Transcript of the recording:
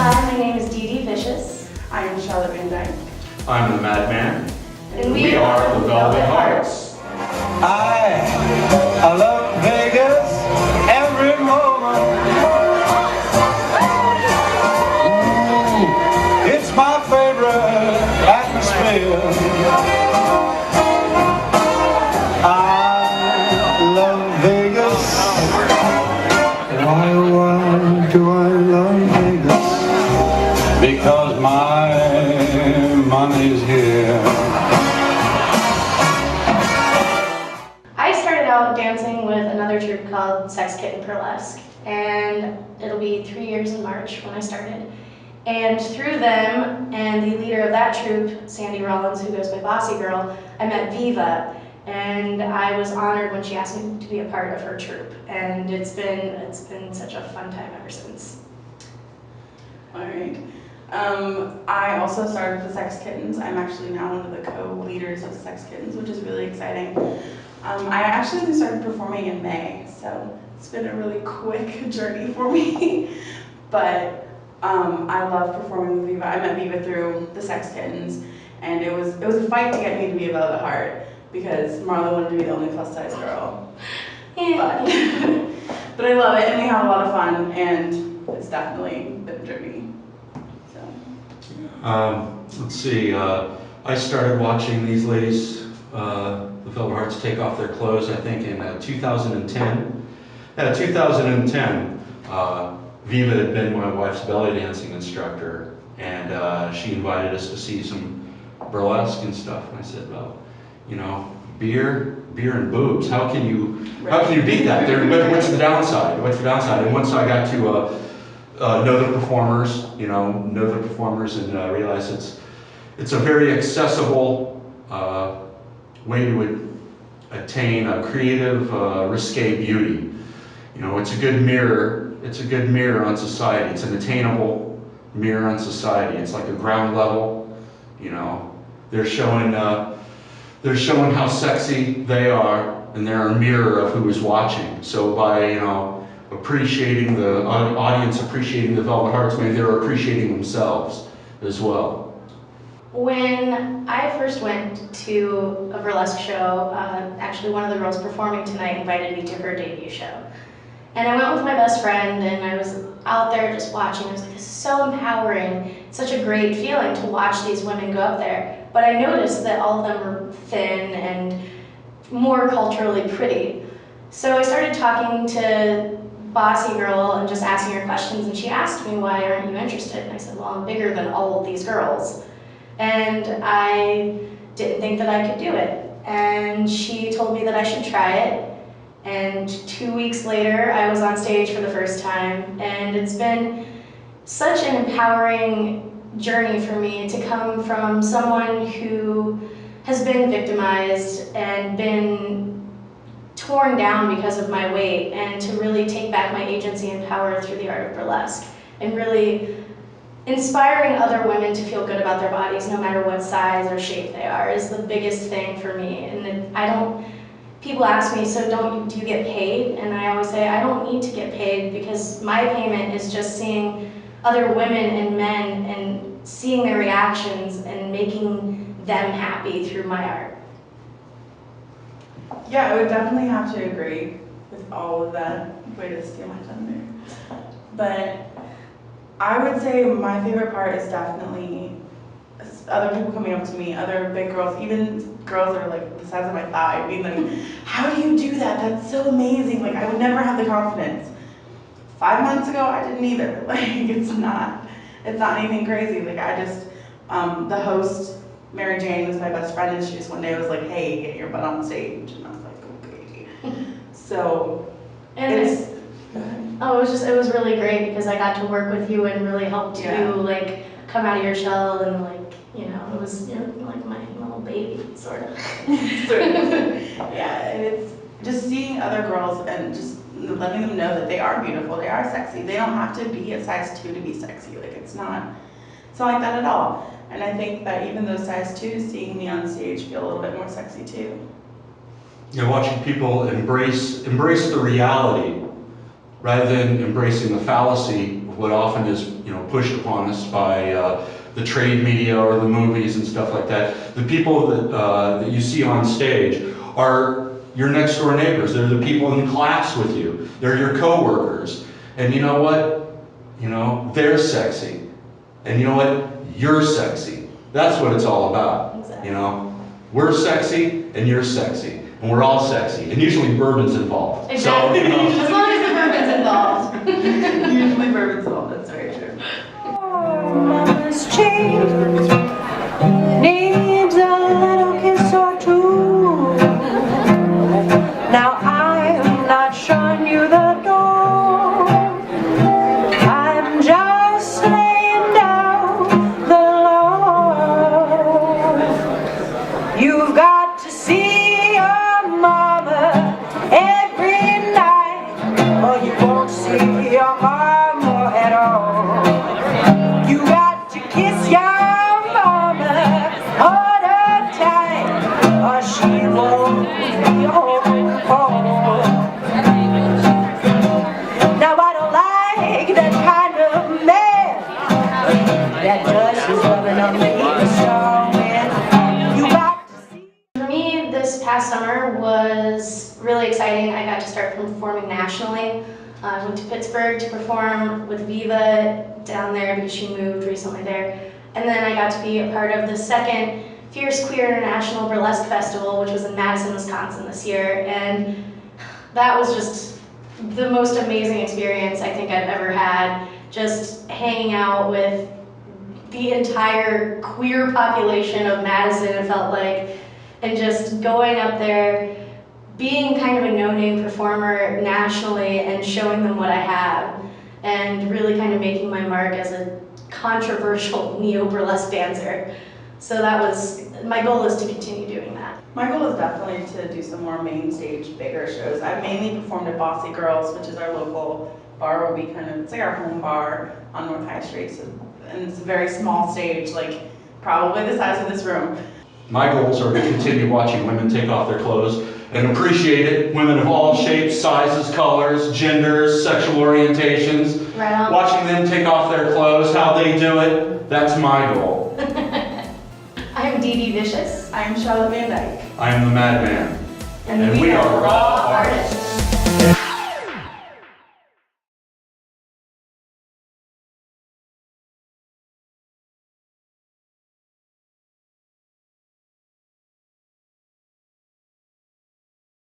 Hi, my name is Dee Dee Vicious. I am Charlotte Van Dyke. I'm the Madman. And we are the Velvet Hearts. I love Vegas every moment. It's my favorite atmosphere. I love Vegas. Why do I love Vegas? Because my money's here. I started out dancing with another troupe called Sex Kitten Burlesque, and it'll be 3 years in March when I started. And through them and the leader of that troupe, Sandy Rollins, who goes by Bossy Girl, I met Viva, and I was honored when she asked me to be a part of her troupe. And it's been such a fun time ever since. All right. I also started with the Sex Kittens. I'm actually now one of the co-leaders of the Sex Kittens, which is really exciting. I actually started performing in May, so it's been a really quick journey for me. But I love performing with Viva. I met Viva through the Sex Kittens, and it was a fight to get me to be a Velvet Heart because Marla wanted to be the only plus size girl. But but I love it, and we have a lot of fun, and it's definitely been a journey. Let's see, I started watching these ladies, the Velvet Hearts, take off their clothes, I think, in 2010. At 2010, Viva had been my wife's belly dancing instructor, and she invited us to see some burlesque and stuff. And I said, well, you know, beer and boobs, how can you beat that? What's the downside? And once I got to know the performers, and realize it's a very accessible way to attain a creative, risque beauty. You know, it's a good mirror. It's a good mirror on society. It's an attainable mirror on society. It's like a ground level. You know, they're showing how sexy they are, and they're a mirror of who is watching. So by appreciating the audience, appreciating the Velvet Hearts, maybe they're appreciating themselves as well. When I first went to a burlesque show, actually one of the girls performing tonight invited me to her debut show. And I went with my best friend, and I was out there just watching. I was like, this is so empowering. It's such a great feeling to watch these women go up there. But I noticed that all of them were thin and more culturally pretty. So I started talking to Bossy Girl and just asking her questions, and she asked me, why aren't you interested? And I said, well, I'm bigger than all of these girls. And I didn't think that I could do it. And she told me that I should try it. And 2 weeks later, I was on stage for the first time, and it's been such an empowering journey for me to come from someone who has been victimized and been torn down because of my weight, and to really take back my agency and power through the art of burlesque, and really inspiring other women to feel good about their bodies, no matter what size or shape they are, is the biggest thing for me. And people ask me, so do you get paid? And I always say, I don't need to get paid, because my payment is just seeing other women and men and seeing their reactions and making them happy through my art. Yeah, I would definitely have to agree with all of that. Way to steal my thunder. But I would say my favorite part is definitely other people coming up to me, other big girls, even girls that are like the size of my thigh, being like, how do you do that? That's so amazing. Like, I would never have the confidence. 5 months ago, I didn't either. Like, it's not anything crazy. Like, I just, the host, Mary Jane, was my best friend, and she just one day was like, hey, get your butt on stage. And I was like, okay. So, it was really great, because I got to work with you and really helped you like come out of your shell, and like, it was like my little baby, sort of. Yeah, and it's just seeing other girls and just letting them know that they are beautiful, they are sexy. They don't have to be a size 2 to be sexy. Like, it's not like that at all. And I think that even those size 2s seeing me on stage feel a little bit more sexy too. Watching people embrace the reality rather than embracing the fallacy of what often is, pushed upon us by the trade media or the movies and stuff like that. The people that you see on stage are your next door neighbors. They're the people in class with you. They're your coworkers. And you know what? They're sexy. And you know what? You're sexy. That's what it's all about. Exactly. We're sexy and you're sexy. And we're all sexy. And usually bourbon's involved. Exactly. So, As long as the bourbon's involved. Usually bourbon's all, that's very true. Mama's change needs a little kiss or two. Now I'm not showing you the door. I'm just laying down the law. You've got to see your mama every night, or you won't see your mama at all. You got to kiss your mama, hold her tight, or she won't be home for. Now I don't like that kind of man that does his loving on me, so when you got to see. For me, this past summer was really exciting. I got to start performing nationally. I went to Pittsburgh to perform with Viva down there because she moved recently there. And then I got to be a part of the second Fierce Queer International Burlesque Festival, which was in Madison, Wisconsin this year. And that was just the most amazing experience I think I've ever had. Just hanging out with the entire queer population of Madison, it felt like, and just going up there, being kind of a no-name performer nationally and showing them what I have, and really kind of making my mark as a controversial neo-burlesque dancer. So that was, my goal is to continue doing that. My goal is definitely to do some more main stage, bigger shows. I've mainly performed at Bossy Girls, which is our local bar where we it's like our home bar on North High Street. So, and it's a very small stage, like probably the size of this room. my goals are to continue watching women take off their clothes and appreciate it. Women of all shapes, sizes, colors, genders, sexual orientations. Right on. Watching them take off their clothes, how they do it, that's my goal. I'm Dee Dee Vicious. I'm Charlotte Van Dyke. I am the Madman. And we are raw artists.